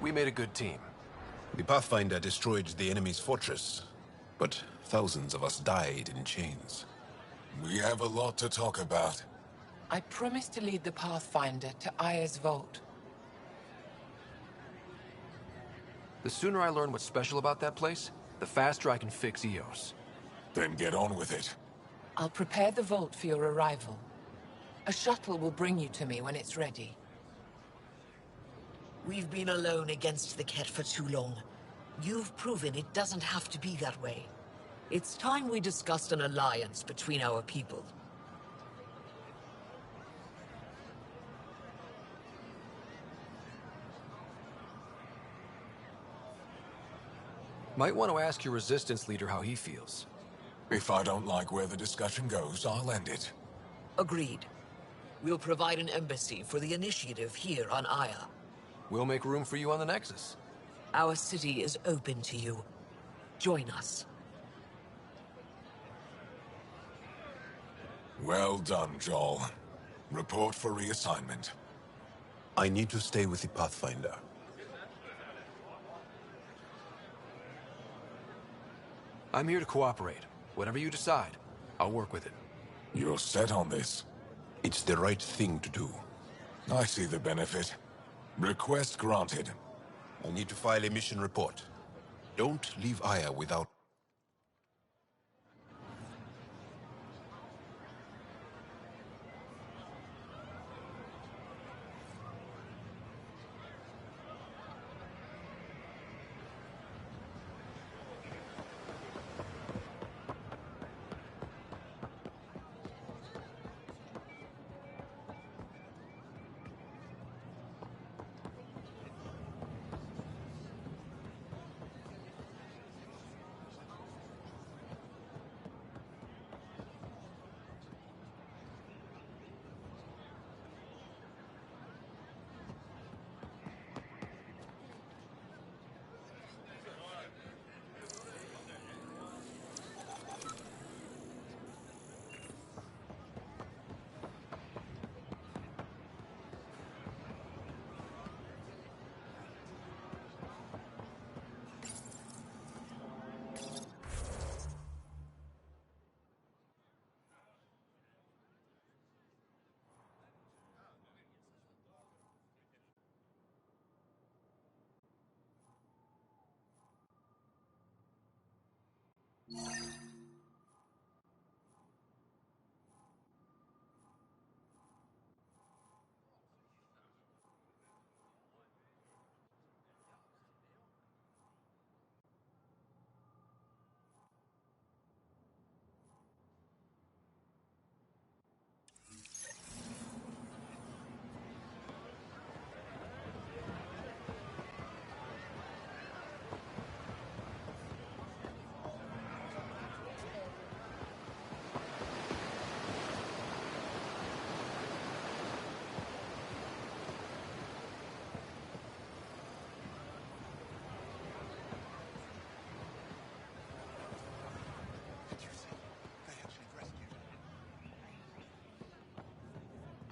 We made a good team. The Pathfinder destroyed the enemy's fortress, but thousands of us died in chains. We have a lot to talk about. I promised to lead the Pathfinder to Aya's vault. The sooner I learn what's special about that place, the faster I can fix EOS. Then get on with it. I'll prepare the vault for your arrival. A shuttle will bring you to me when it's ready. We've been alone against the Ket for too long. You've proven it doesn't have to be that way. It's time we discussed an alliance between our people. Might want to ask your resistance leader how he feels. If I don't like where the discussion goes, I'll end it. Agreed. We'll provide an embassy for the initiative here on Aya. We'll make room for you on the Nexus. Our city is open to you. Join us. Well done, Joel. Report for reassignment. I need to stay with the Pathfinder. I'm here to cooperate. Whatever you decide, I'll work with it. You're set on this? It's the right thing to do. I see the benefit. Request granted. I need to file a mission report. Don't leave Aya without...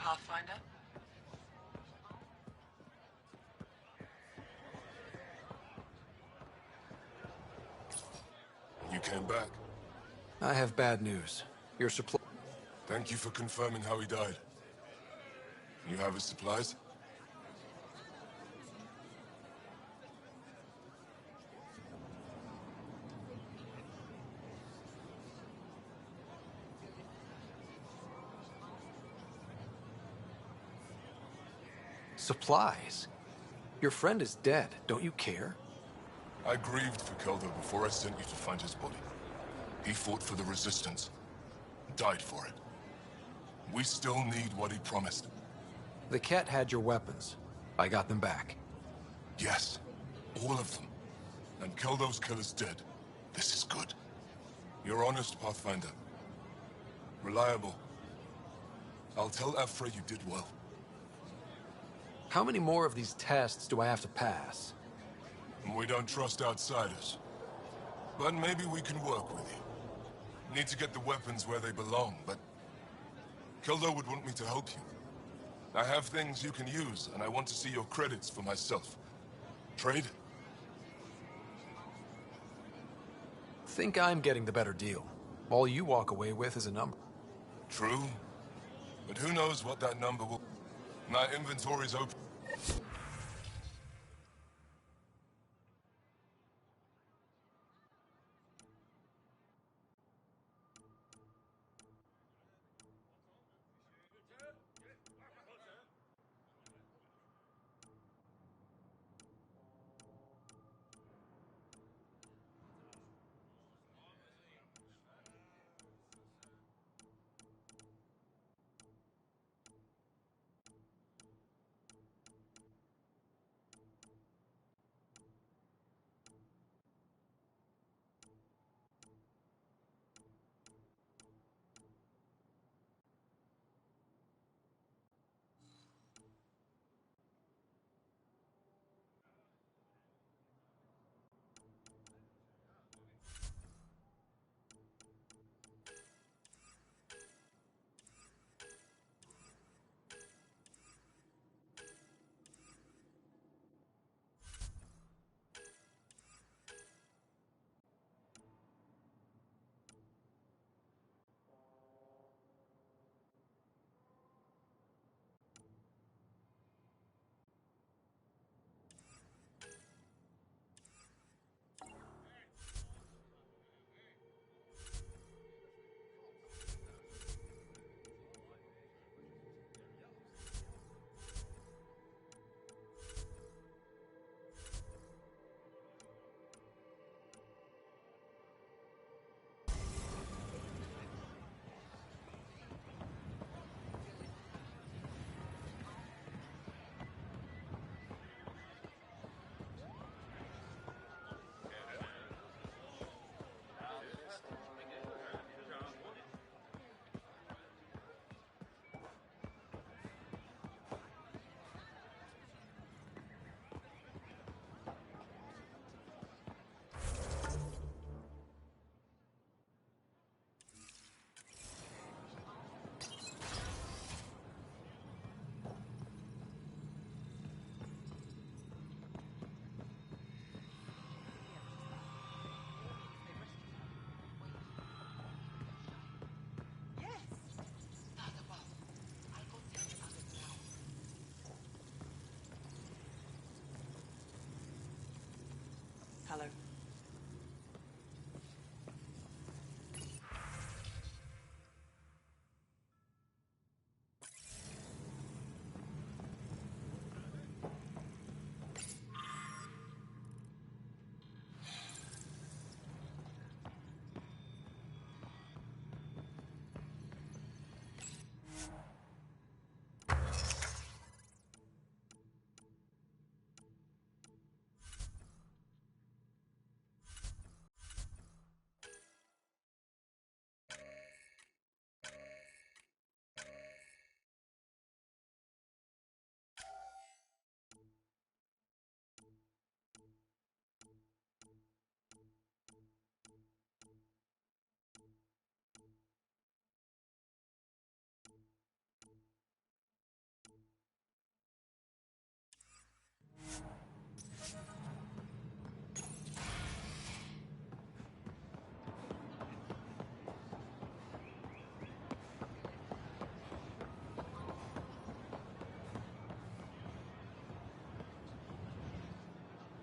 Pathfinder? You came back. I have bad news. Your supply... Thank you for confirming how he died. You have his supplies? Supplies? Your friend is dead. Don't you care? I grieved for Keldo before I sent you to find his body. He fought for the Resistance. Died for it. We still need what he promised. The Ket had your weapons. I got them back. Yes. All of them. And Keldo's killer's dead. This is good. You're honest, Pathfinder. Reliable. I'll tell Afra you did well. How many more of these tests do I have to pass? We don't trust outsiders. But maybe we can work with you. Need to get the weapons where they belong, but... Keldo would want me to help you. I have things you can use, and I want to see your credits for myself. Trade? Think I'm getting the better deal. All you walk away with is a number. True. But who knows what that number will... My inventory's open. Hello.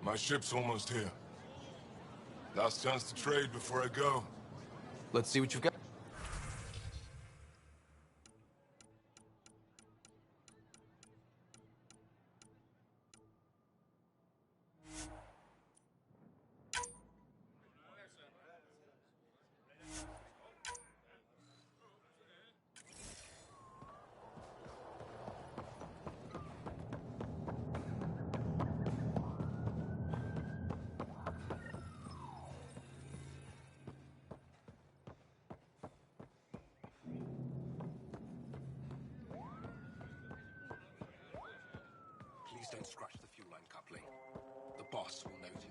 My ship's almost here. Last chance to trade before I go. Let's see what you've got. Please don't scratch the fuel line coupling. The boss will notice.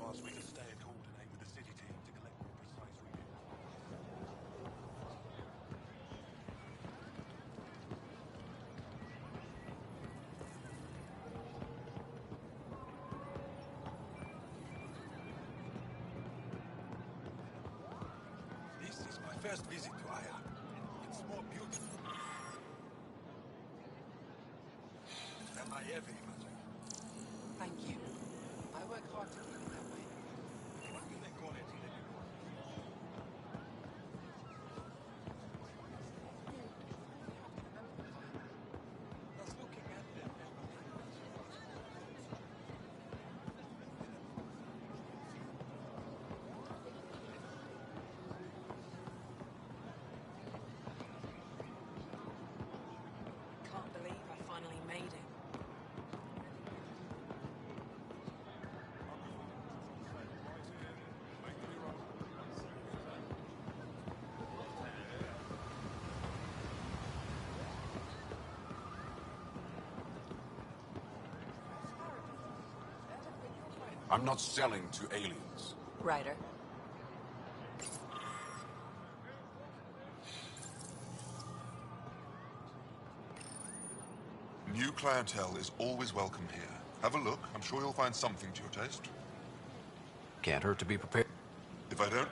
fast we can stay and coordinate with the city team to collect more precise readings. This is my first visit to Aya. It's more beautiful than I ever imagined. Thank you. I work hard to keep it that way. What do they call it in the new one? Does looking at them ever make Can't believe I finally made it. I'm not selling to aliens. Ryder. New clientele is always welcome here. Have a look. I'm sure you'll find something to your taste. Can't hurt to be prepared. If I don't,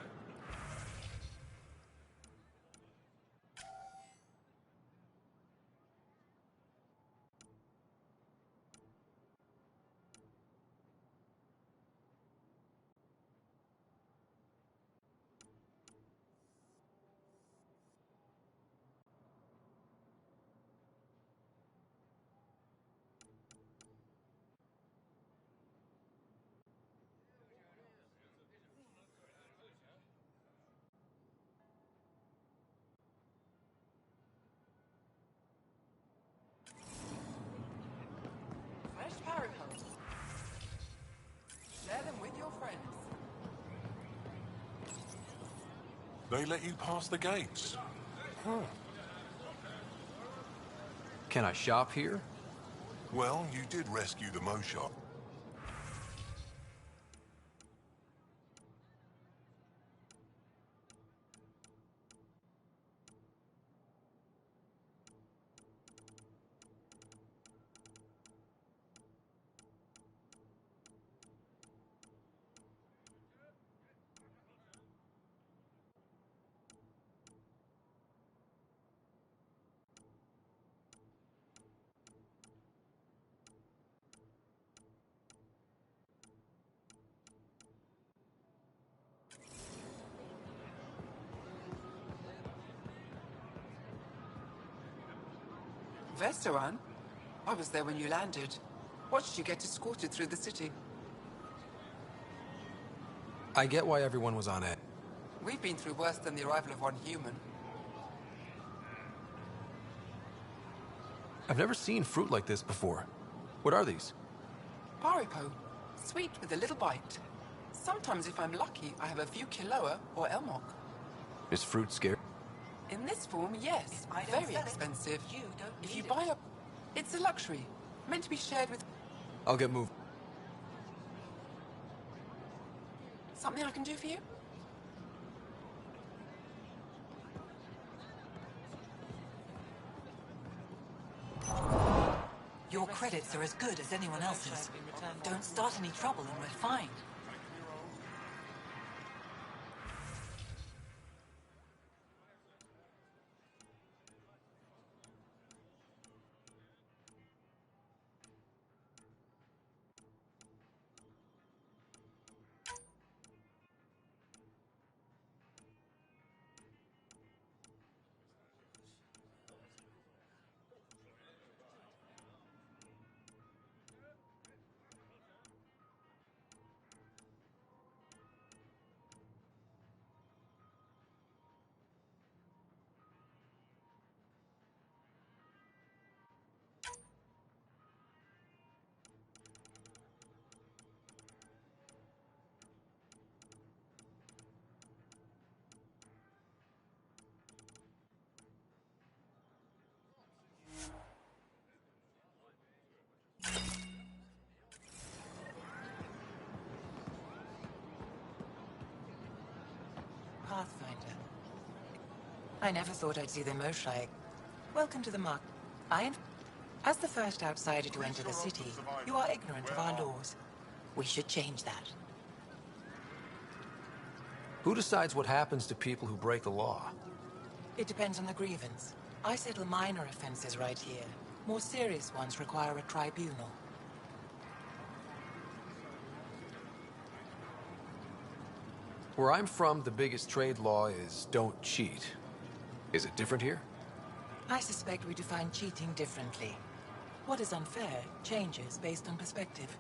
Fresh paracoats. Share them with your friends. they let you pass the gates. Can I shop here? Well, you did rescue the Mo shop. Vestaran? I was there when you landed. Watched you get escorted through the city. I get why everyone was on edge. We've been through worse than the arrival of one human. I've never seen fruit like this before. What are these? Paripo. Sweet with a little bite. Sometimes, if I'm lucky, I have a few Kiloa or Elmok. Is fruit scarce? In this form, yes. I don't Very sell it. expensive. You don't If need you it. buy a... It's a luxury. Meant to be shared with... I'll get moving. Something I can do for you? Your credits are as good as anyone else's. Don't start any trouble and we're fine. Pathfinder. I never thought I'd see the Moshai. Welcome to the mark. As the first outsider to enter the city, you are ignorant of our laws. We should change that. Who decides what happens to people who break the law? It depends on the grievance. I settle minor offenses right here. More serious ones require a tribunal. Where I'm from, the biggest trade law is don't cheat. Is it different here? I suspect we define cheating differently. What is unfair changes based on perspective.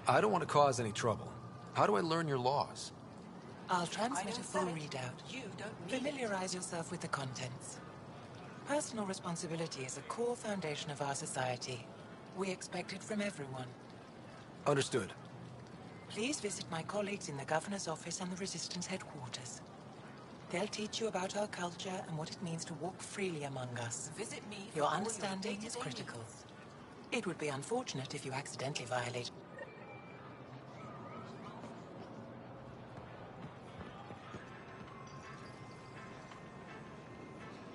I don't want to cause any trouble. How do I learn your laws? I'll transmit a full readout. Familiarize yourself with the contents. Personal responsibility is a core foundation of our society. We expect it from everyone. Understood. Please visit my colleagues in the Governor's office and the Resistance headquarters. They'll teach you about our culture and what it means to walk freely among us. Visit me. Your understanding is critical. It would be unfortunate if you accidentally violate.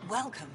Welcome.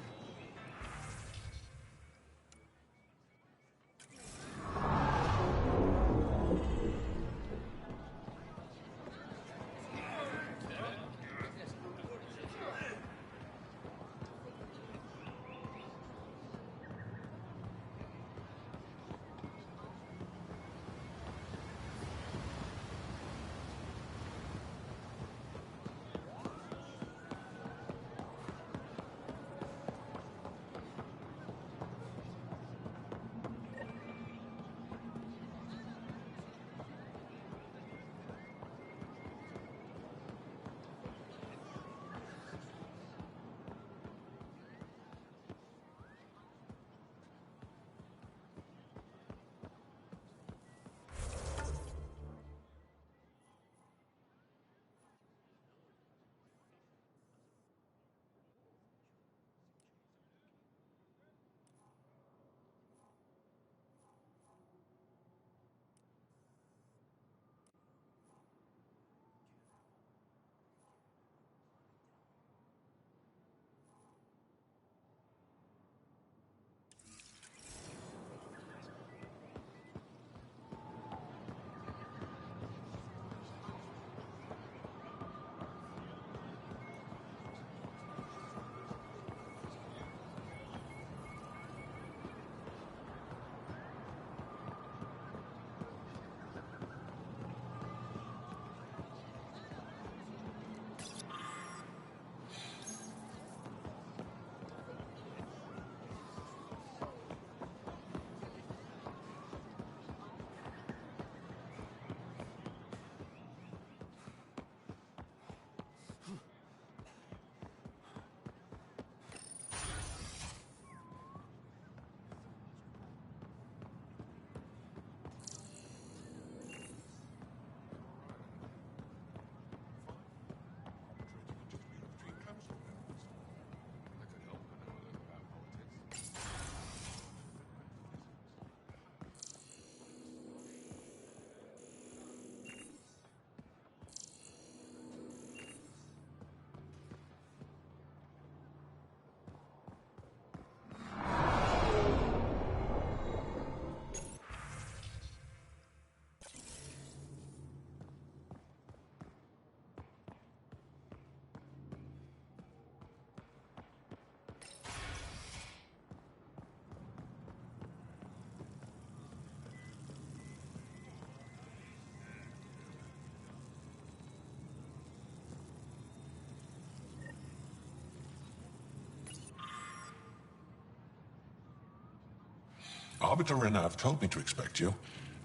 Arbiter Renner have told me to expect you.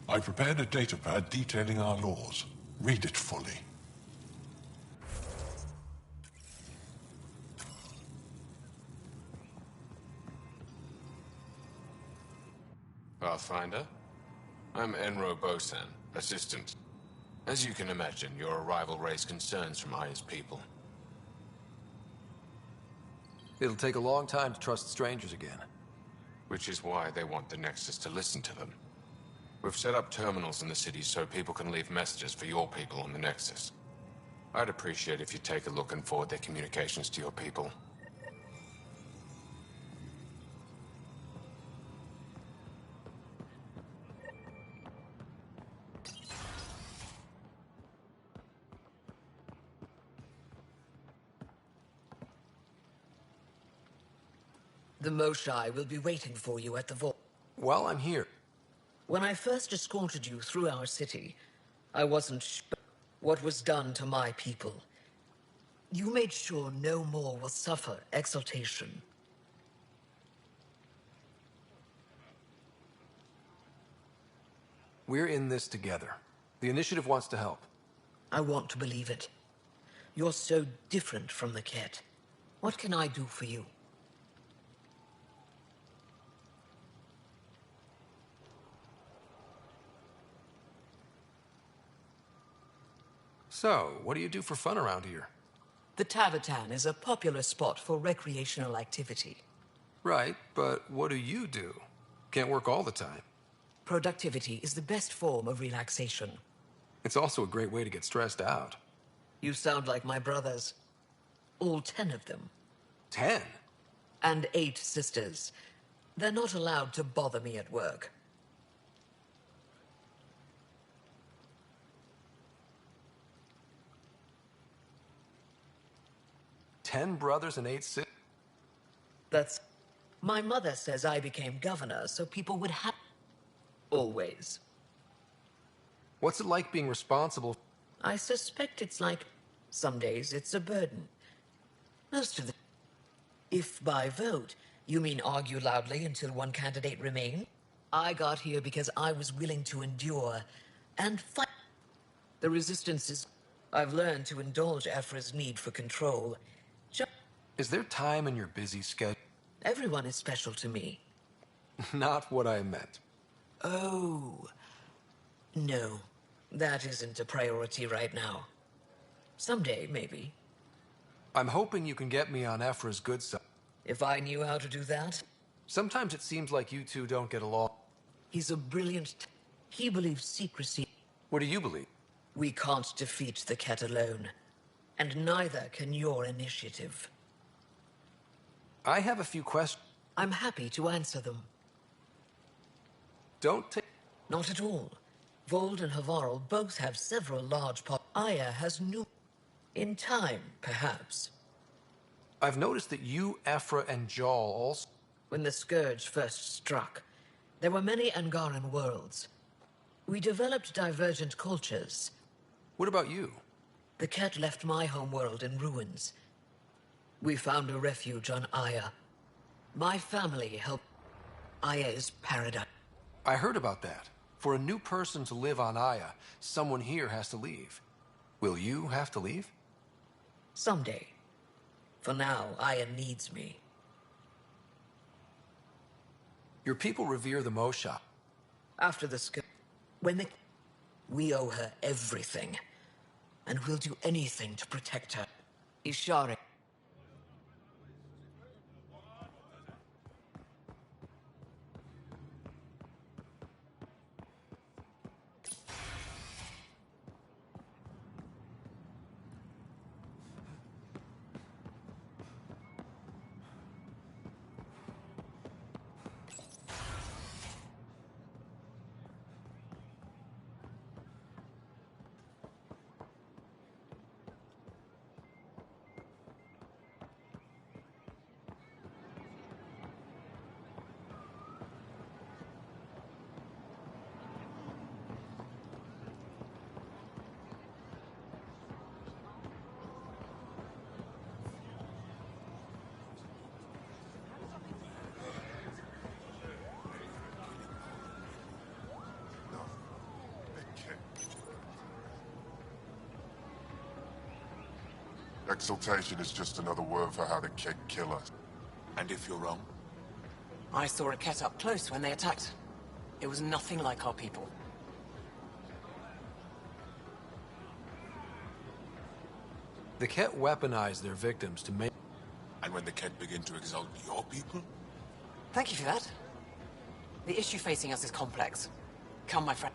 I prepared a datapad detailing our laws. Read it fully. Pathfinder? I'm Enro Bosan, assistant. As you can imagine, your arrival raised concerns from Aya's people. It'll take a long time to trust strangers again. which is why they want the Nexus to listen to them. We've set up terminals in the city so people can leave messages for your people on the Nexus. I'd appreciate if you take a look and forward their communications to your people. The Moshai will be waiting for you at the vault. Well, I'm here. When I first escorted you through our city, I wasn't sure what was done to my people. You made sure no more will suffer exaltation. We're in this together. The Initiative wants to help. I want to believe it. You're so different from the Ket. What can I do for you? So, what do you do for fun around here? The Tavatan is a popular spot for recreational activity. Right, but what do you do? Can't work all the time. Productivity is the best form of relaxation. It's also a great way to get stressed out. You sound like my brothers. All 10 of them. 10? And 8 sisters. They're not allowed to bother me at work. Ten brothers and 8 sisters? That's... My mother says I became governor so people would have... Always. What's it like being responsible? I suspect it's like... Some days it's a burden. Most of the... If by vote, you mean argue loudly until one candidate remains? I got here because I was willing to endure and fight. The resistance is... I've learned to indulge Ephra's need for control. Is there time in your busy schedule? Everyone is special to me. Not what I meant. Oh. No, that isn't a priority right now. Someday, maybe. I'm hoping you can get me on Ephra's good side. If I knew how to do that? Sometimes it seems like you two don't get along. He's a brilliant... He believes secrecy. What do you believe? We can't defeat the Ket alone. And neither can your initiative. I have a few questions. I'm happy to answer them. Don't take... Not at all. Vold and Havarl both have several large Aya has new... In time, perhaps. I've noticed that you, Ephra, and Jal also... When the Scourge first struck, there were many Angaran worlds. We developed divergent cultures. What about you? The Ket left my homeworld in ruins. We found a refuge on Aya. My family helped... Aya's paradise. I heard about that. For a new person to live on Aya, someone here has to leave. Will you have to leave? Someday. For now, Aya needs me. Your people revere the Mosha. After the Scourge... When the... We owe her everything. And we'll do anything to protect her. Ishari. Exaltation is just another word for how the Ket kill us. And if you're wrong? I saw a Ket up close when they attacked. It was nothing like our people. The Ket weaponize their victims to make... And when the Ket begin to exalt your people? Thank you for that. The issue facing us is complex. Come, my friend.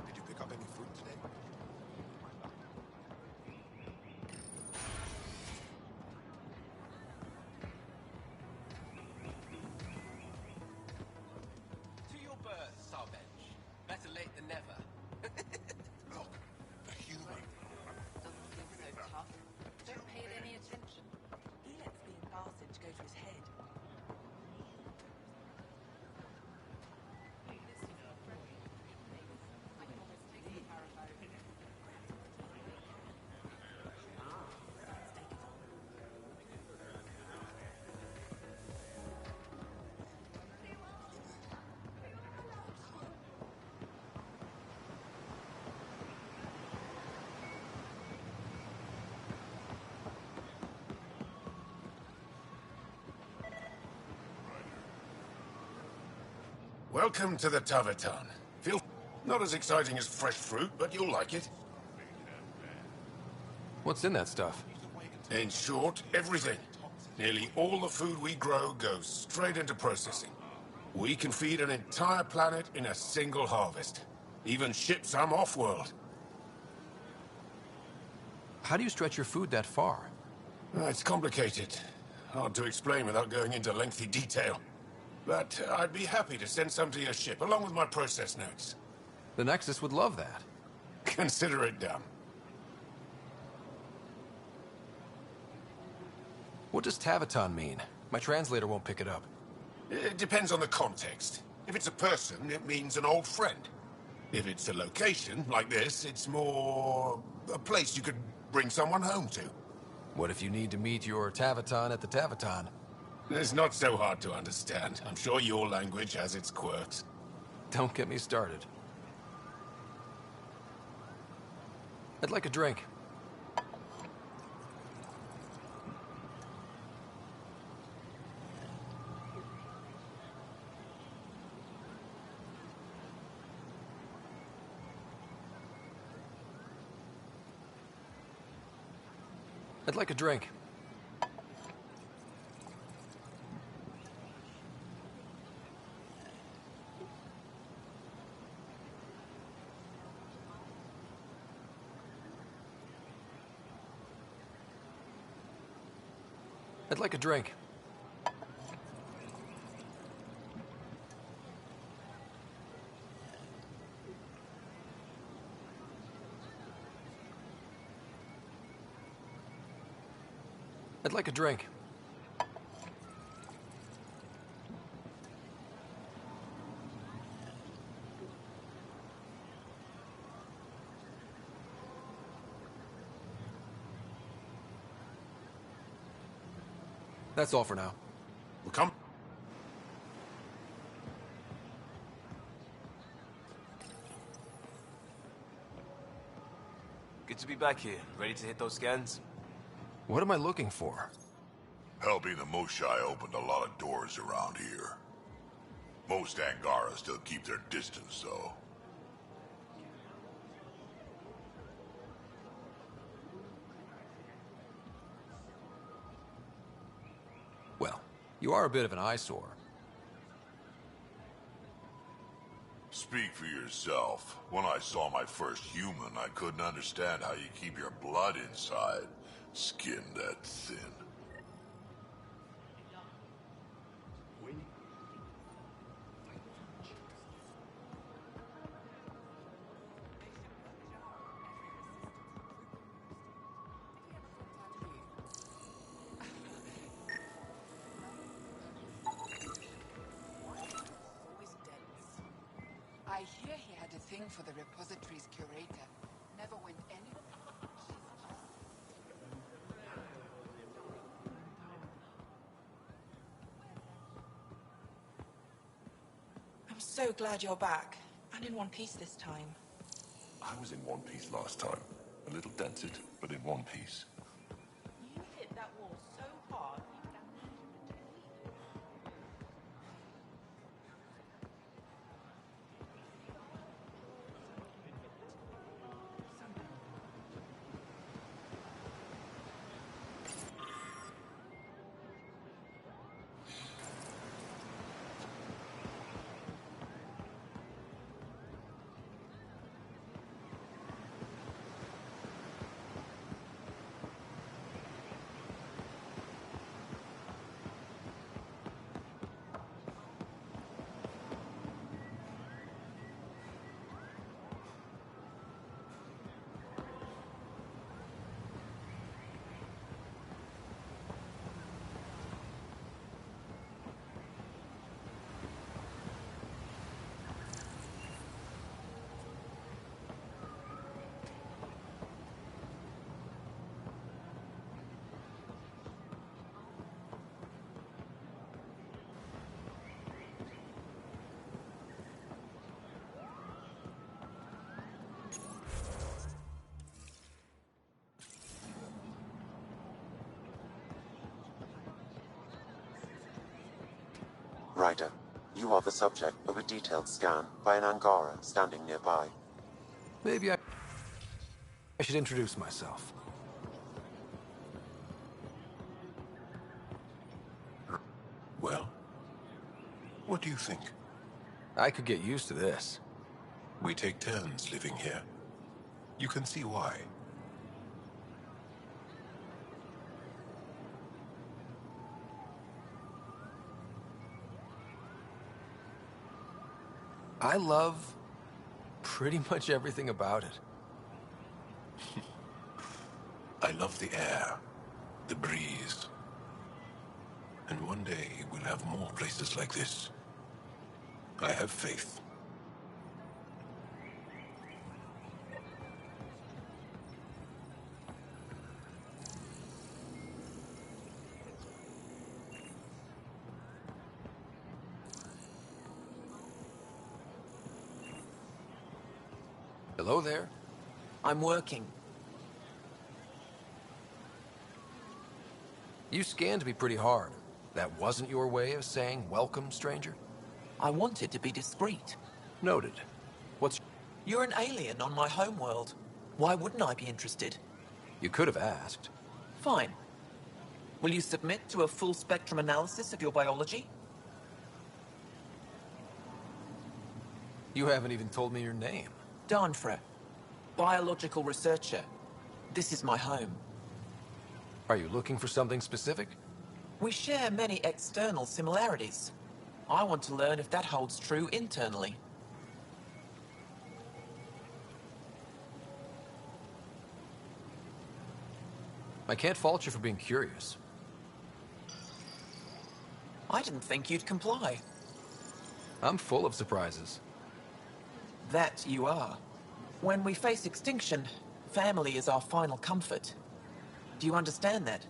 Did you pick up any fruit today? To your birth, Sarbench. Better late than never. Look, a human. Doesn't seem so tough. Don't pay it any attention. He lets being Carthage go to his head. Welcome to the Taverton. Feel not as exciting as fresh fruit, but you'll like it. What's in that stuff? In short, everything. Nearly all the food we grow goes straight into processing. We can feed an entire planet in a single harvest. Even ship some off-world. How do you stretch your food that far? It's complicated. Hard to explain without going into lengthy detail. But I'd be happy to send some to your ship, along with my process notes. The Nexus would love that. Consider it done. What does Taviton mean? My translator won't pick it up. It depends on the context. If it's a person, it means an old friend. If it's a location, like this, it's more a place you could bring someone home to. What if you need to meet your Taviton at the Taviton? It's not so hard to understand. I'm sure your language has its quirks. Don't get me started. I'd like a drink. I'd like a drink. I'd like a drink. I'd like a drink. That's all for now. We'll come. Good to be back here. Ready to hit those scans? What am I looking for? Helping the Moshai opened a lot of doors around here. Most Angara still keep their distance, though. Well, you are a bit of an eyesore. Speak for yourself. When I saw my first human, I couldn't understand how you keep your blood inside. Skin that thin. for the repository's curator. Never went anywhere. I'm so glad you're back, and in one piece this time. I was in one piece last time. A little dented, but in one piece. You hit that wall so hard, you Ryder, you are the subject of a detailed scan by an Angara standing nearby. Maybe I should introduce myself. Well, what do you think? I could get used to this. We take turns living here. You can see why. I love pretty much everything about it. I love the air, the breeze. And one day we'll have more places like this. I have faith. Hello there. I'm working. You scanned me pretty hard. That wasn't your way of saying welcome, stranger? I wanted to be discreet. Noted. What's... You're an alien on my homeworld. Why wouldn't I be interested? You could have asked. Fine. Will you submit to a full spectrum analysis of your biology? You haven't even told me your name. Darnfra. Biological researcher. This is my home. Are you looking for something specific? We share many external similarities. I want to learn if that holds true internally. I can't fault you for being curious. I didn't think you'd comply. I'm full of surprises. That you are. When we face extinction, family is our final comfort. Do you understand that?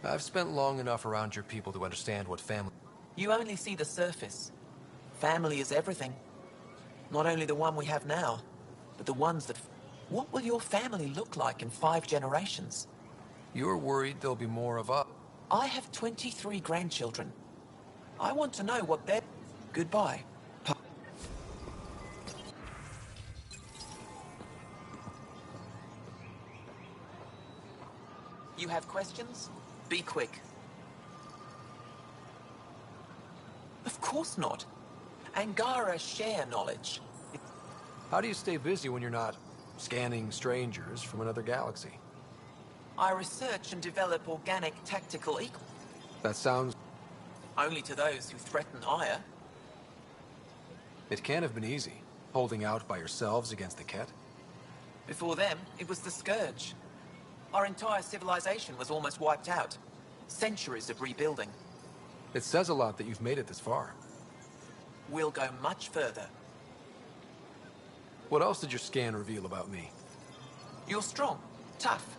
I've spent long enough around your people to understand what family... You only see the surface. Family is everything. Not only the one we have now, but the ones that... What will your family look like in 5 generations? You're worried there'll be more of us. I have 23 grandchildren. I want to know what they're... Goodbye. You have questions? Be quick. Of course not. Angara share knowledge. How do you stay busy when you're not scanning strangers from another galaxy? I research and develop organic tactical equipment. That sounds... Only to those who threaten Aya. It can't have been easy, holding out by yourselves against the Ket. Before them, it was the Scourge. Our entire civilization was almost wiped out. Centuries of rebuilding. It says a lot that you've made it this far. We'll go much further. What else did your scan reveal about me? You're strong, tough.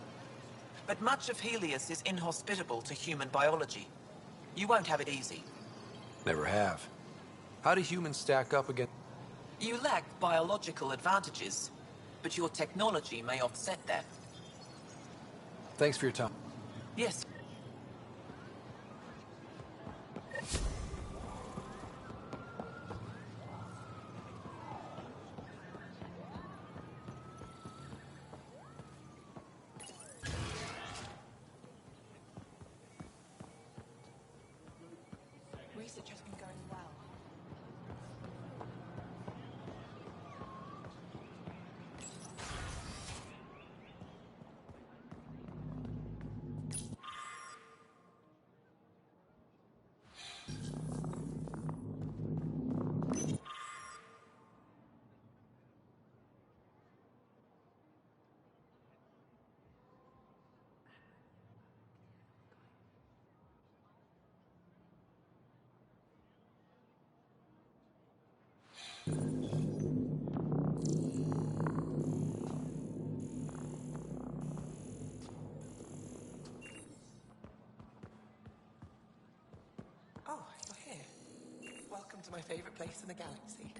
But much of Helios is inhospitable to human biology. You won't have it easy. Never have. How do humans stack up against... You lack biological advantages, but your technology may offset that. Thanks for your time. Yes. Research has been going well. Oh, you're here. Welcome to my favorite place in the galaxy.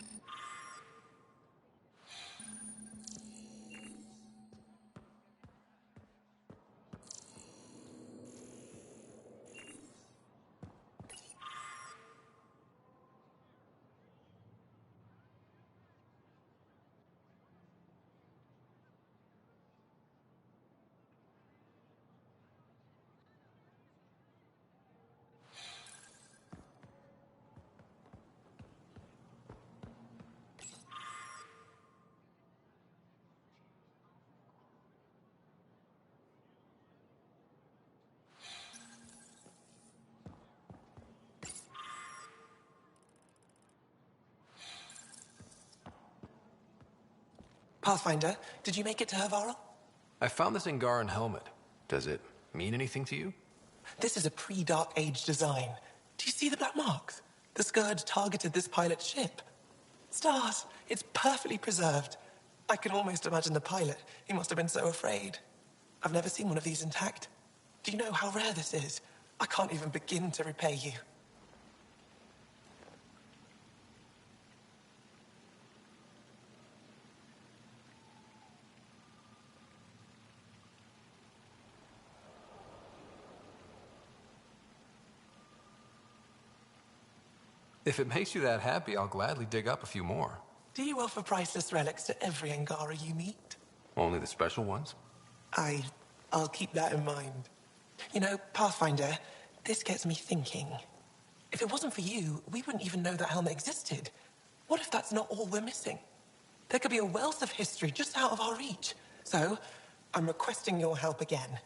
Pathfinder, did you make it to Hervarl? I found this Angaran helmet. Does it mean anything to you? This is a pre-Dark Age design. Do you see the black marks? The Scourge targeted this pilot's ship. Stars, it's perfectly preserved. I can almost imagine the pilot. He must have been so afraid. I've never seen one of these intact. Do you know how rare this is? I can't even begin to repay you. If it makes you that happy, I'll gladly dig up a few more. Do you offer priceless relics to every Angara you meet? Only the special ones? I'll keep that in mind. You know, Pathfinder, this gets me thinking. If it wasn't for you, we wouldn't even know that helmet existed. What if that's not all we're missing? There could be a wealth of history just out of our reach. So, I'm requesting your help again.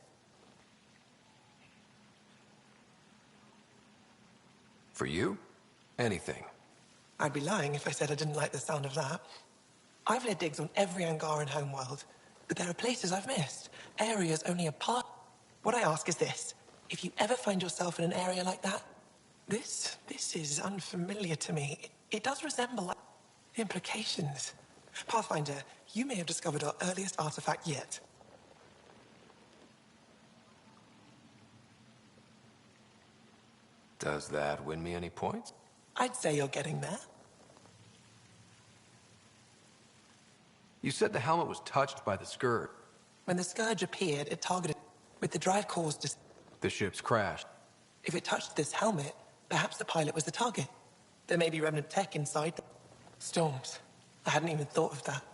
For you? Anything. I'd be lying if I said I didn't like the sound of that. I've led digs on every Angaran homeworld, but there are places I've missed, areas only a part. What I ask is this: if you ever find yourself in an area like that, this is unfamiliar to me. It does resemble implications. Pathfinder, you may have discovered our earliest artifact yet. Does that win me any points? I'd say you're getting there. You said the helmet was touched by the Scourge. When the Scourge appeared, it targeted with the drive cores. The ship's crashed. If it touched this helmet, perhaps the pilot was the target. There may be remnant tech inside. Storms. I hadn't even thought of that.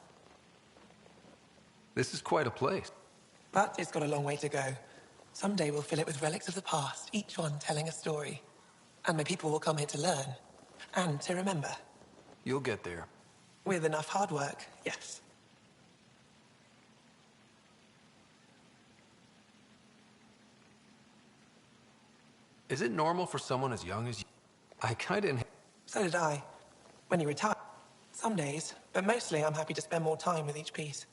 This is quite a place. But it's got a long way to go. Someday we'll fill it with relics of the past, each one telling a story. And my people will come here to learn. And to remember. You'll get there. With enough hard work, yes. Is it normal for someone as young as you? I kinda... So did I. When you retire. Some days, but mostly I'm happy to spend more time with each piece.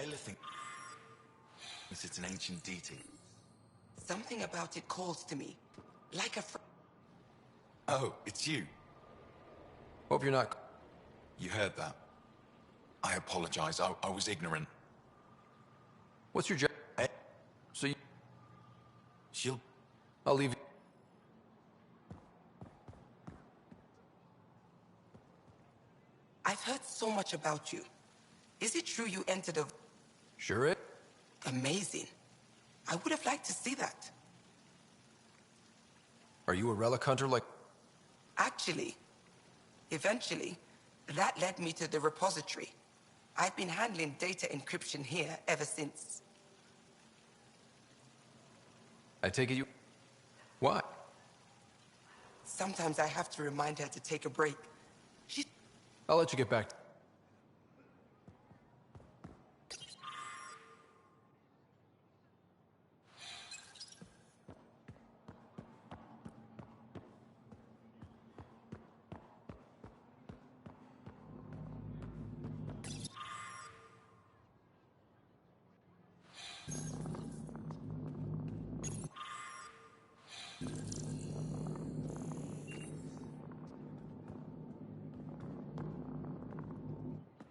Ayla thinks it's an ancient deity. Something about it calls to me. Like a Oh, it's you. Hope you're not... You heard that. I apologize. I was ignorant. What's your job? So you... She'll... I'll leave you... I've heard so much about you. Is it true you entered a... Sure it? Amazing. I would have liked to see that. Are you a relic hunter like... Actually, eventually, that led me to the repository. I've been handling data encryption here ever since. I take it you... Why? Sometimes I have to remind her to take a break. I'll let you get back.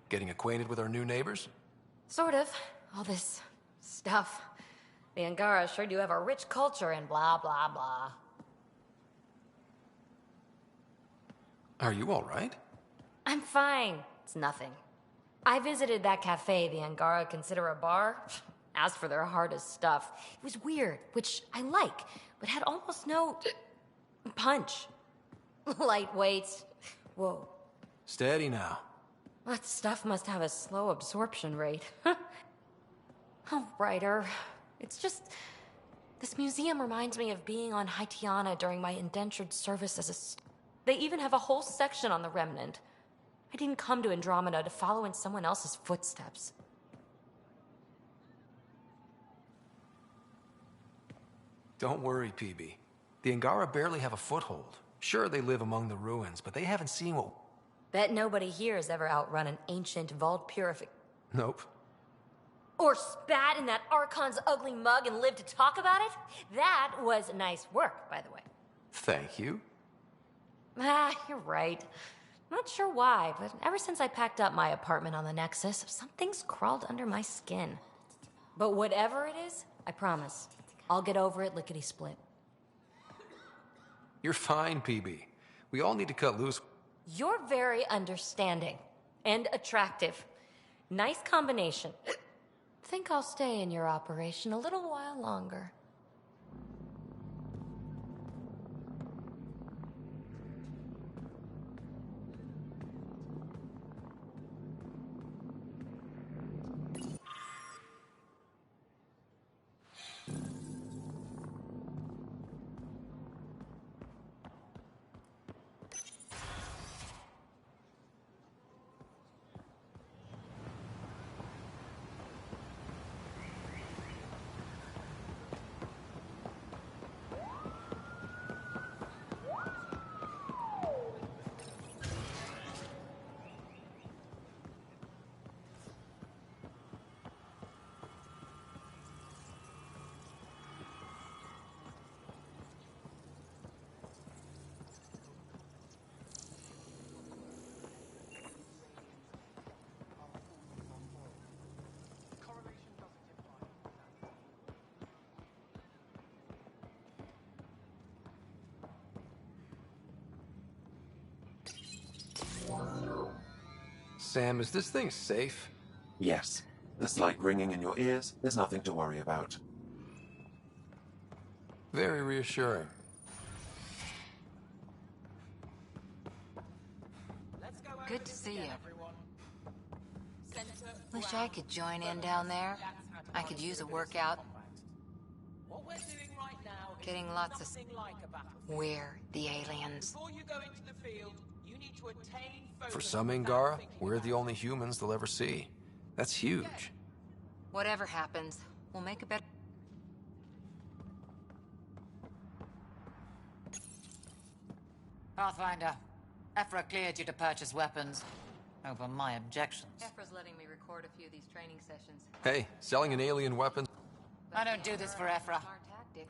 Getting acquainted with our new neighbors? Sort of. All this stuff. The Angara sure do have a rich culture and blah, blah, blah. Are you all right? I'm fine. It's nothing. I visited that cafe the Angara consider a bar. Asked for their hardest stuff. It was weird, which I like, but had almost no... punch. Lightweight. Whoa. Steady now. That stuff must have a slow absorption rate. Oh, writer. It's just... This museum reminds me of being on Haitiana during my indentured service as a... They even have a whole section on the Remnant. I didn't come to Andromeda to follow in someone else's footsteps. Don't worry, PB. The Angara barely have a foothold. Sure, they live among the ruins, but they haven't seen what... Bet nobody here has ever outrun an ancient vault purific... Nope. Or spat in that Archon's ugly mug and lived to talk about it? That was nice work, by the way. Thank you. Ah, you're right. Not sure why, but ever since I packed up my apartment on the Nexus, something's crawled under my skin. But whatever it is, I promise, I'll get over it lickety-split. You're fine, PB. We all need to cut loose. You're very understanding and attractive. Nice combination. Think I'll stay in your operation a little while longer. Sam, is this thing safe? Yes. The slight ringing in your ears, there's nothing to worry about. Very reassuring. Good to see you. Wish I could join in down there. I could use a workout. Getting lots of... We're the aliens. For some Angara, we're the only humans they'll ever see. That's huge. Whatever happens, we'll make a better... Pathfinder, Ephra cleared you to purchase weapons. over my objections. Efra's letting me record a few of these training sessions. Hey, selling an alien weapon? I don't do this for Efra. Smart tactic.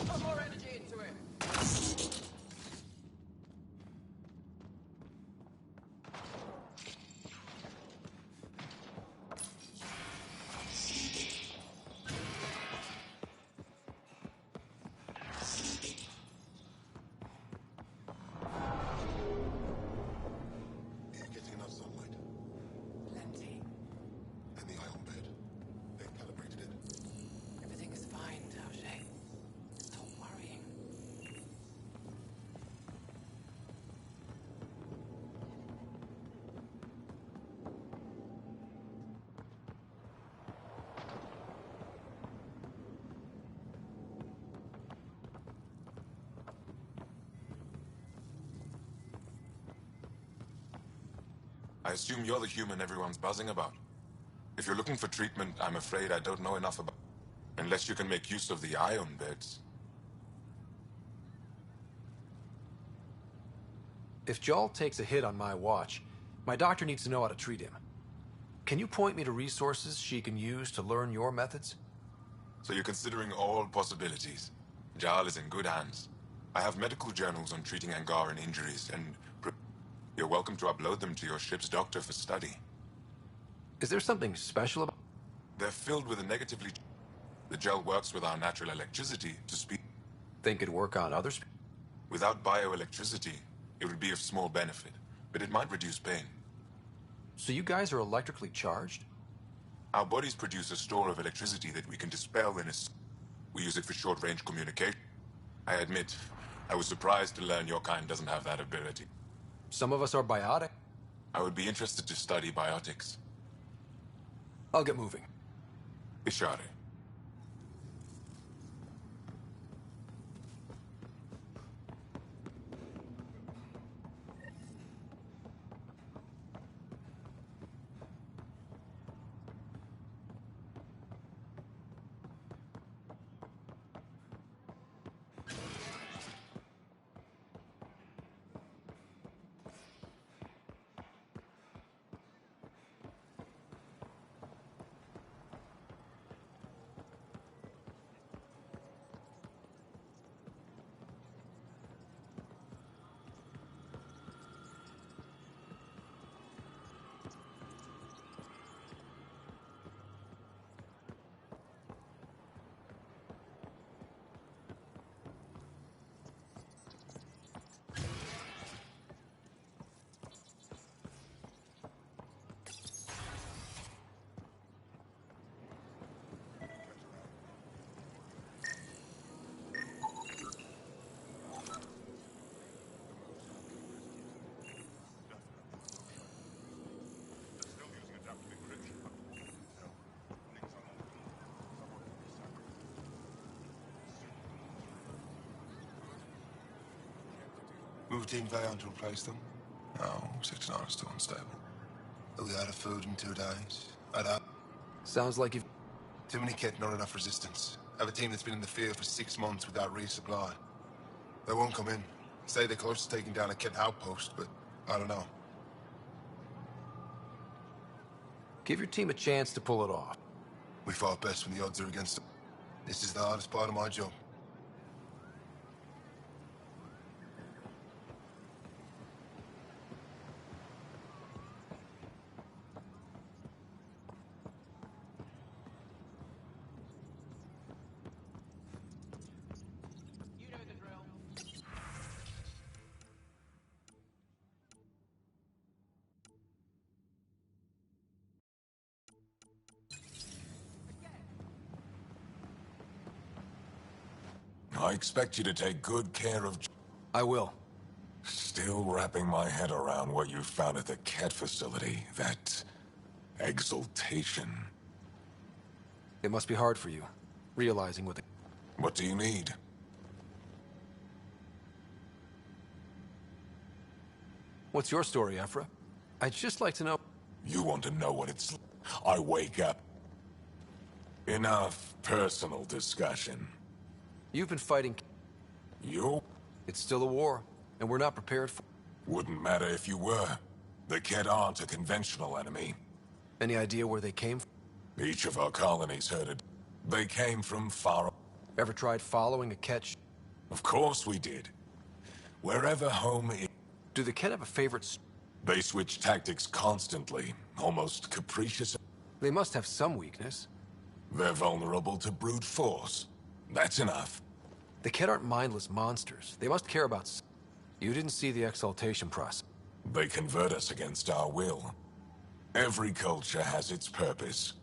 Put more energy into it. Getting enough sunlight. Plenty. And the ion bed. They've calibrated it. Everything is fine, Taoshi. Stop worrying. I assume you're the human everyone's buzzing about. If you're looking for treatment, I'm afraid I don't know enough about... Unless you can make use of the ion beds. If Joel takes a hit on my watch, my doctor needs to know how to treat him. Can you point me to resources she can use to learn your methods? So you're considering all possibilities. Jal is in good hands. I have medical journals on treating Angaran injuries, and you're welcome to upload them to your ship's doctor for study. Is there something special about... They're filled with a negatively... The gel works with our natural electricity to speed... Think it'd work on others? Without bioelectricity, it would be of small benefit, but it might reduce pain. So you guys are electrically charged? Our bodies produce a store of electricity that we can dispel in a... We use it for short-range communication. I admit, I was surprised to learn your kind doesn't have that ability. Some of us are biotic. I would be interested to study biotics. I'll get moving. Ishare. Moved in Vayon to replace them? No, 69 is still unstable. But we out of food in 2 days. Sounds like you've... Too many kit, not enough resistance. I have a team that's been in the field for 6 months without resupply. They won't come in. Say they're close to taking down a kit outpost, but I don't know. Give your team a chance to pull it off. We fought best when the odds are against them. This is the hardest part of my job. I expect you to take good care of... I will. Still wrapping my head around what you found at the Ket facility. That... exaltation. It must be hard for you, realizing what What do you need? What's your story, Ephra? I'd just like to know... You want to know what it's... I wake up... Enough personal discussion. You've been fighting... You? It's still a war, and we're not prepared for... Wouldn't matter if you were. The Ket aren't a conventional enemy. Any idea where they came from? Each of our colonies heard it. They came from far... Ever tried following a Ket? Of course we did. Wherever home is... Do the Ket have a favorite... They switch tactics constantly, almost capricious. They must have some weakness. They're vulnerable to brute force. That's enough. The Ket aren't mindless monsters. They must care about... You didn't see the exaltation process. They convert us against our will. Every culture has its purpose.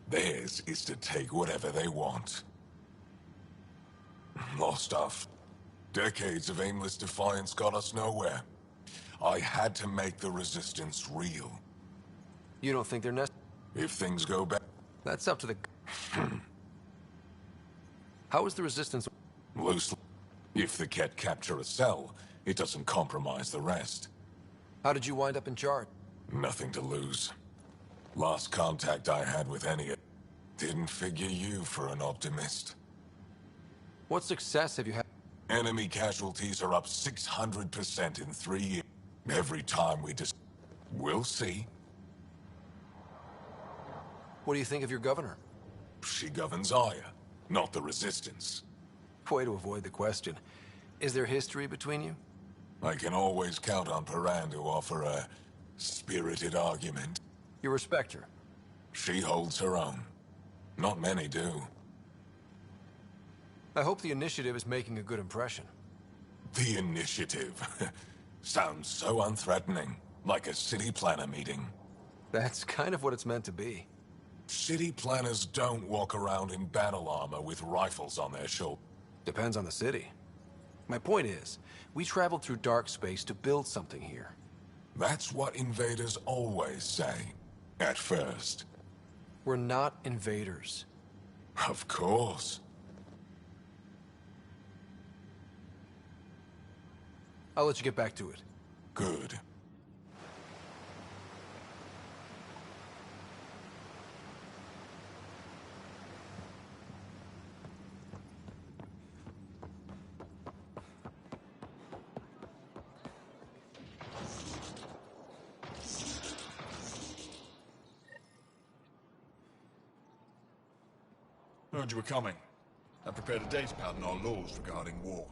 Theirs is to take whatever they want. Lost off. Decades of aimless defiance got us nowhere. I had to make the resistance real. You don't think they're necessary? If things go bad... That's up to the... How is the resistance... Loosely. If the Ket capture a cell, it doesn't compromise the rest. How did you wind up in charge? Nothing to lose. Last contact I had with any... Didn't figure you for an optimist. What success have you had? Enemy casualties are up 600% in 3 years. Every time we just... We'll see. What do you think of your governor? She governs Aya, not the Resistance. Way to avoid the question. Is there history between you? I can always count on Paran to offer a spirited argument. You respect her? She holds her own. Not many do. I hope the initiative is making a good impression. The initiative? Sounds so unthreatening. Like a city planner meeting. That's kind of what it's meant to be. City planners don't walk around in battle armor with rifles on their shoulders. Depends on the city. My point is, we traveled through dark space to build something here. That's what invaders always say. At first. We're not invaders. Of course. I'll let you get back to it. Good. Heard you were coming. I prepared a data pad on our laws regarding war.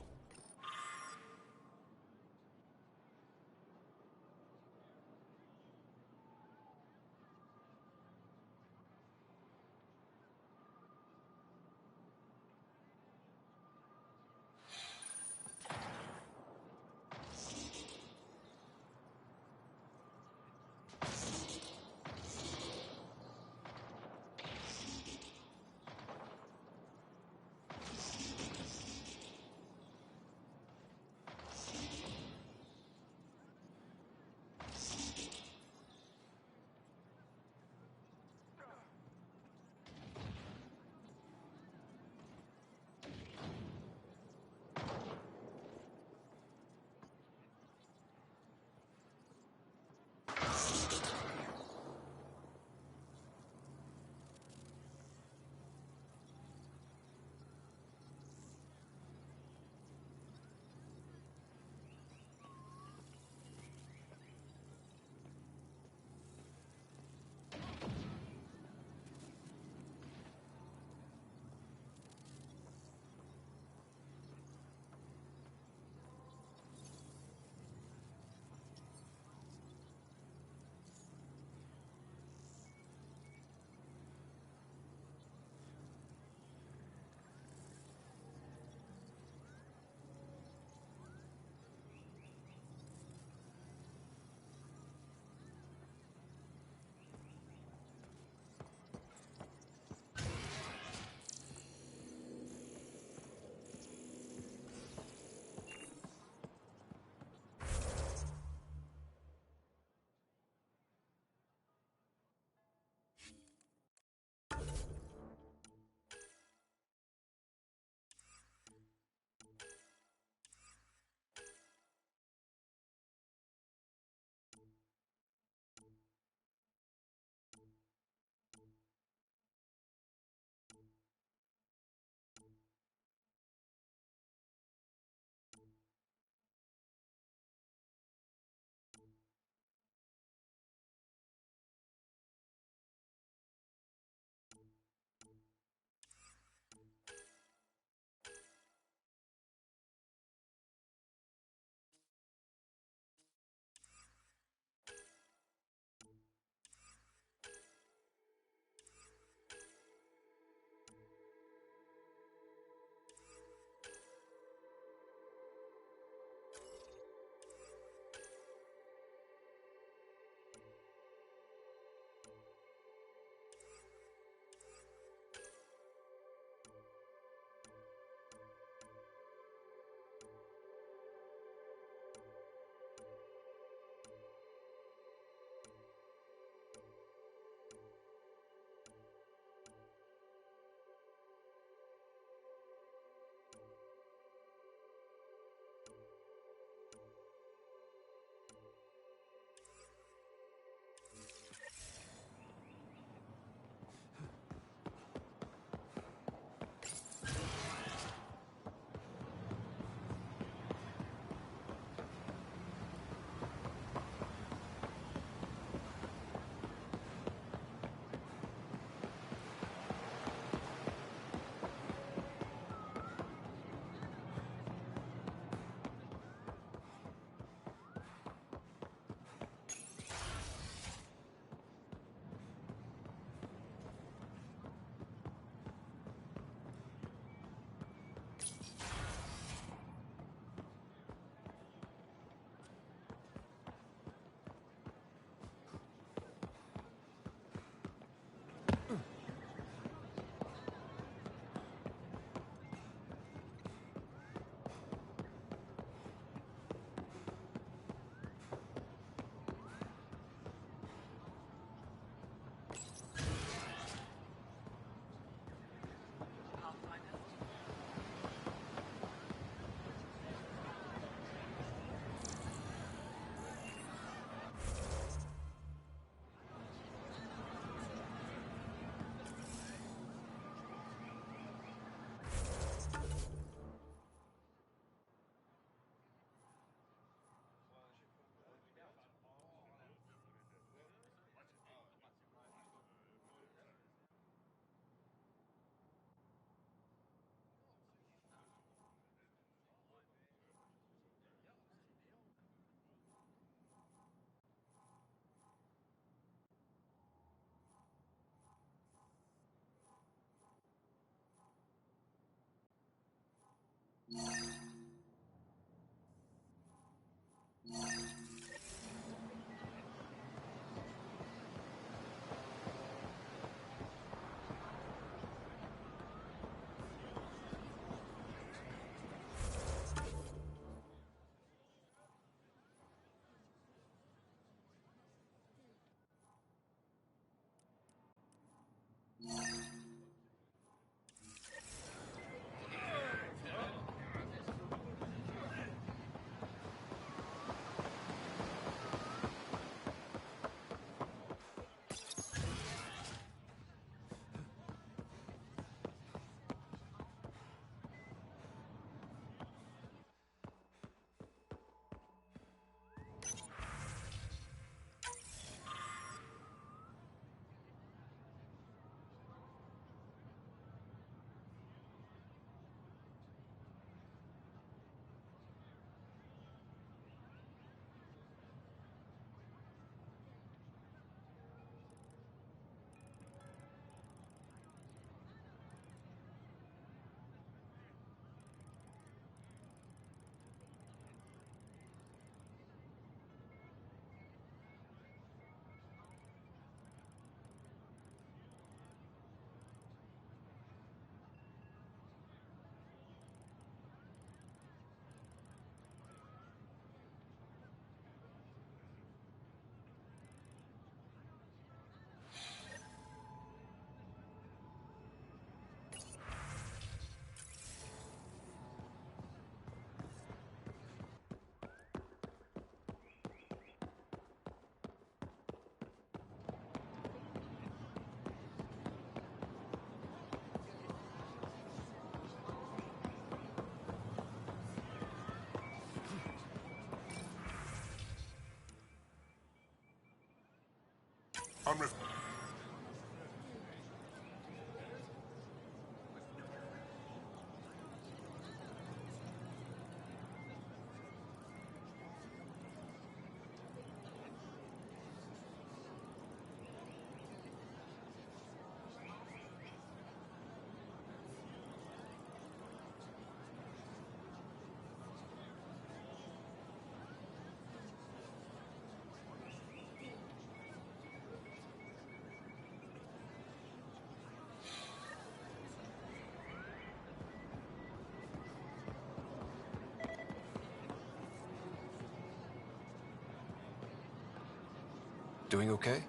Doing okay?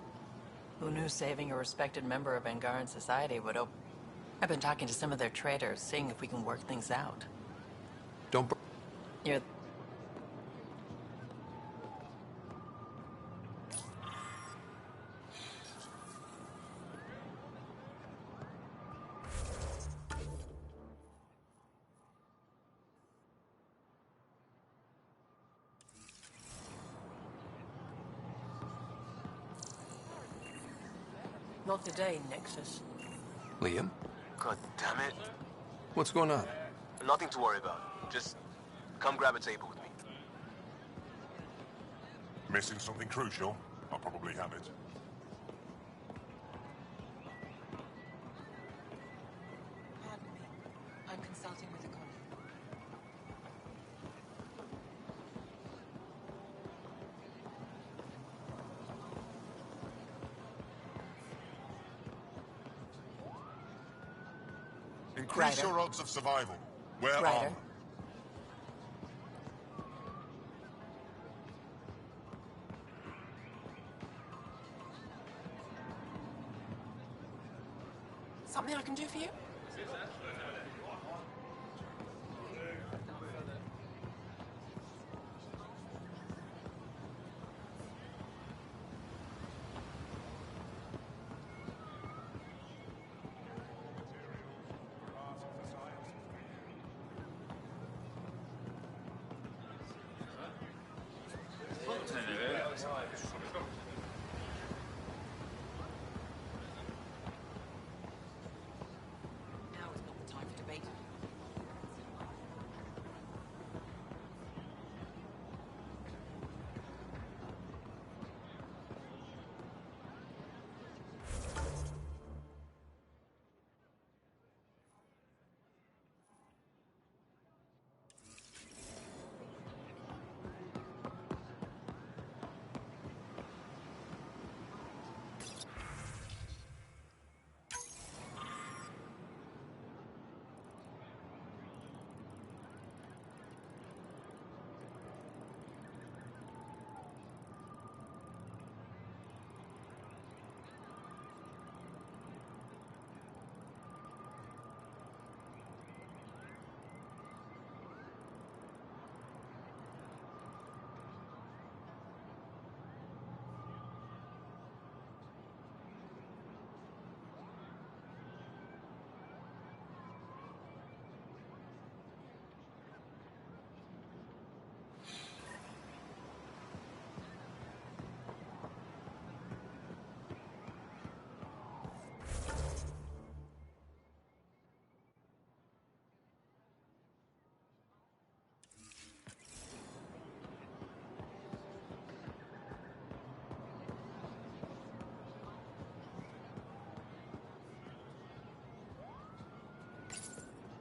Who knew saving a respected member of Angaran society would open... I've been talking to some of their traders, seeing if we can work things out. Don't... You're... Not today, Nexus. Liam? God damn it. What's going on? Nothing to worry about. Just come grab a table with me. Missing something crucial? I'll probably have it. Pardon me. I'm consulting with a colleague. Increase your odds of survival. Wear armor. Something I can do for you? Now is not the time for debate.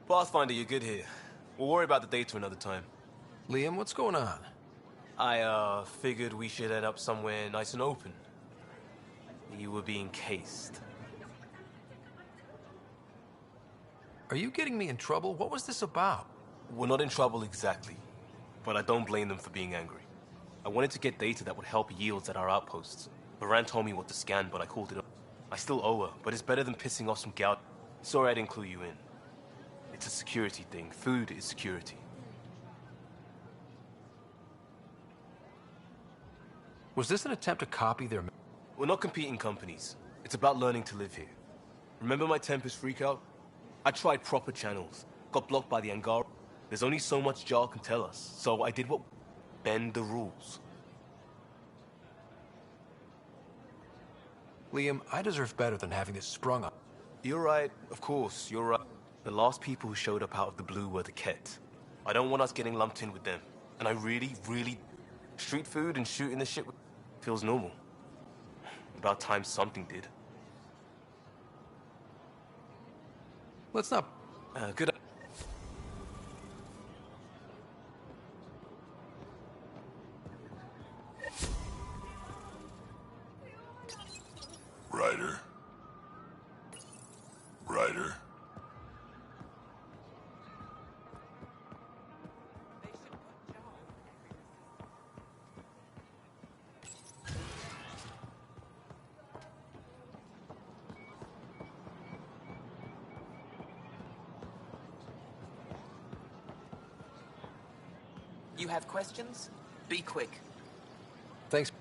Pathfinder, you're good here. We'll worry about the data another time. Liam, what's going on? I, figured we should head up somewhere nice and open. You were being cased. Are you getting me in trouble? What was this about? We're not in trouble exactly, but I don't blame them for being angry. I wanted to get data that would help yields at our outposts. Baran told me what to scan, but I called it up. I still owe her, but it's better than pissing off some gout. Sorry I didn't clue you in. It's a security thing. Food is security. Was this an attempt to copy their... We're not competing companies. It's about learning to live here. Remember my Tempest freakout? I tried proper channels. Got blocked by the Angara. There's only so much Jar can tell us, so I did what... bend the rules. Liam, I deserve better than having this sprung up. You're right, of course, you're right. The last people who showed up out of the blue were the Ket. I don't want us getting lumped in with them. And I really... Street food and shooting the shit feels normal. About time something did. Let's not... Good... Ryder. Ryder. You have questions? Be quick. Thanks.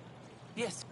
Yes.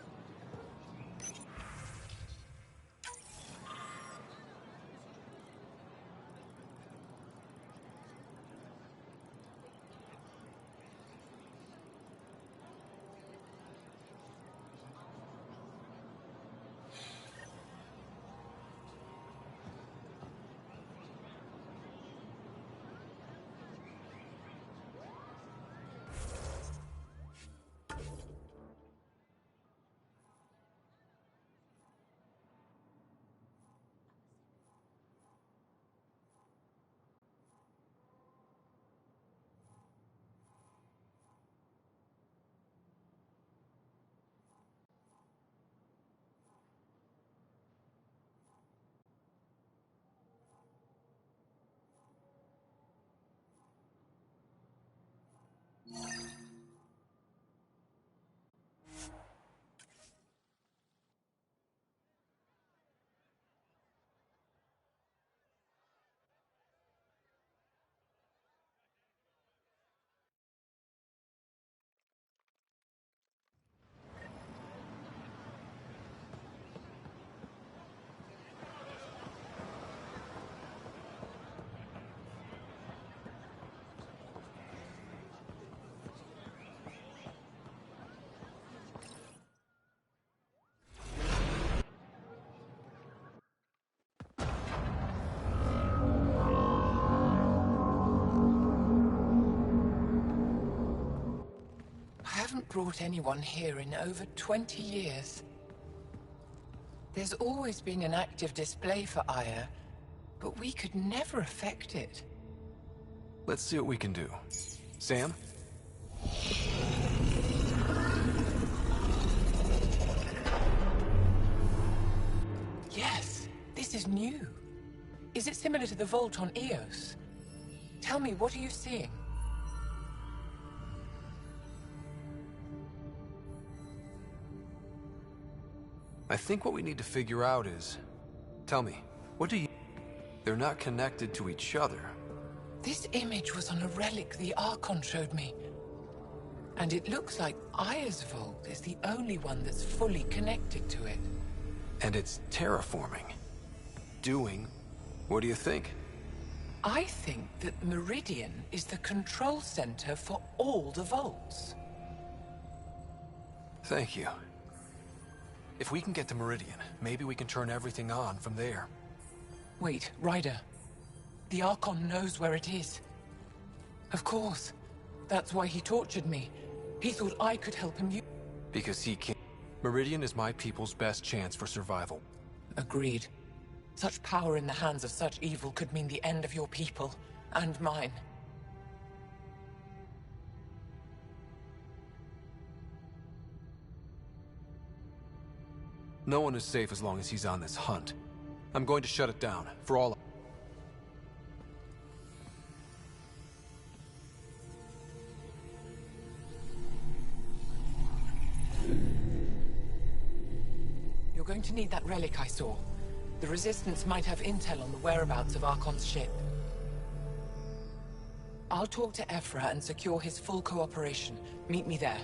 I haven't brought anyone here in over 20 years. There's always been an active display for Aya, but we could never affect it. Let's see what we can do. Sam? Yes, this is new. Is it similar to the vault on Eos? Tell me, what are you seeing? I think what we need to figure out is... Tell me, what do you... They're not connected to each other. This image was on a relic the Archon showed me. And it looks like Aya's vault is the only one that's fully connected to it. And it's terraforming. Doing... What do you think? I think that Meridian is the control center for all the vaults. Thank you. If we can get to Meridian, maybe we can turn everything on from there. Wait, Ryder. The Archon knows where it is. Of course. That's why he tortured me. He thought I could help him Because he can't. Meridian is my people's best chance for survival. Agreed. Such power in the hands of such evil could mean the end of your people, and mine. No one is safe as long as he's on this hunt. I'm going to shut it down, for all... You're going to need that relic I saw. The Resistance might have intel on the whereabouts of Archon's ship. I'll talk to Ephra and secure his full cooperation. Meet me there.